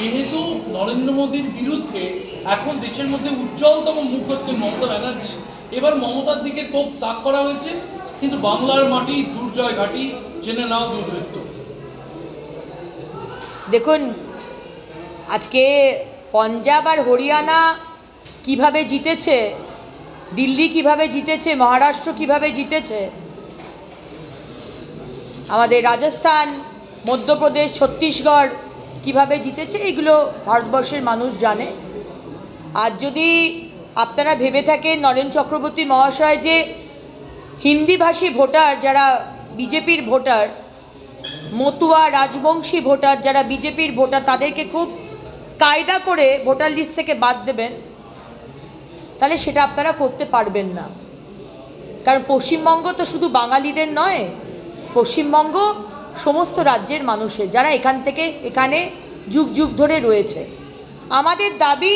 যেহেতু নরেন্দ্র মোদীর বিরুদ্ধে এখন দেশের মধ্যে উজ্জ্বলতম মুখ হচ্ছে মমতা ব্যানার্জি, এবার মমতার দিকে কোপ তাক করা হয়েছে, কিন্তু বাংলার মাটি দুর্জয় ঘাটি জেনে নাও দুর্বৃত্ত। দেখুন, আজকে পাঞ্জাব আর হরিয়ানা কিভাবে জিতেছে, দিল্লি কিভাবে জিতেছে, মহারাষ্ট্র কিভাবে জিতেছে, আমাদের রাজস্থান, মধ্যপ্রদেশ, ছত্তিশগড় কিভাবে জিতেছে, এগুলো ভারতবর্ষের মানুষ জানে। আর যদি আপনারা ভেবে থাকেন নরেন চক্রবর্তী মহাশয় যে হিন্দিভাষী ভোটার যারা বিজেপির ভোটার, মতুয়া রাজবংশী ভোটার যারা বিজেপির ভোটার, তাদেরকে খুব কায়দা করে ভোটার লিস্ট থেকে বাদ দেবেন, তাহলে সেটা আপনারা করতে পারবেন না। কারণ পশ্চিমবঙ্গ তো শুধু বাঙালিদের নয়, পশ্চিমবঙ্গ সমস্ত রাজ্যের মানুষের, যারা এখান থেকে এখানে যুগ যুগ ধরে রয়েছে। আমাদের দাবি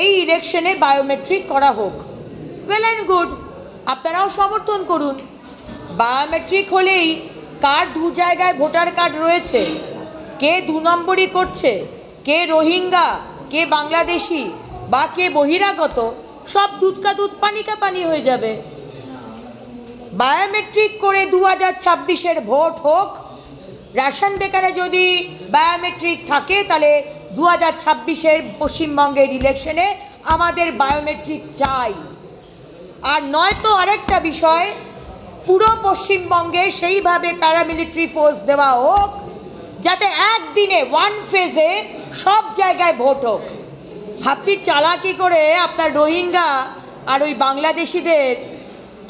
এই ইলেকশনে বায়োমেট্রিক করা হোক। ওয়েল অ্যান্ড গুড, আপনারাও সমর্থন করুন। বায়োমেট্রিক হলেই কার দু জায়গায় ভোটার কার্ড রয়েছে, কে দু নম্বরই করছে, কে রোহিঙ্গা, কে বাংলাদেশি বা কে বহিরাগত, সব দুধ কা দুধ পানি কা পানি হয়ে যাবে। বায়োমেট্রিক করে 2026-এর ভোট হোক। রেশন দোকানে যদি বায়োমেট্রিক থাকে তাহলে 2026-এর পশ্চিমবঙ্গের ইলেকশনে আমাদের বায়োমেট্রিক চাই। আর নয়তো আরেকটা বিষয়, পুরো পশ্চিমবঙ্গে সেইভাবে প্যারামিলিটারি ফোর্স দেওয়া হোক যাতে একদিনে ওয়ান ফেজে সব জায়গায় ভোট হোক। আপনি চালাকি করে আপনার রোহিঙ্গা আর ওই বাংলাদেশিদের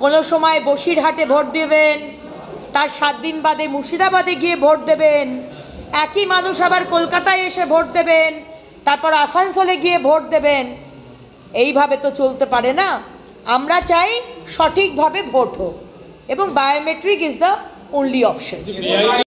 কোনো সময় বসিরহাটে ভোট দেবেন, তার 7 দিন বাদে মুর্শিদাবাদে গিয়ে ভোট দেবেন, একই মানুষ আবার কলকাতায় এসে ভোট দেবেন, তারপর আসানসোলে গিয়ে ভোট দেবেন। এইভাবে তো চলতে পারে না। আমরা চাই সঠিকভাবে ভোট হোক এবং biometric is the only option.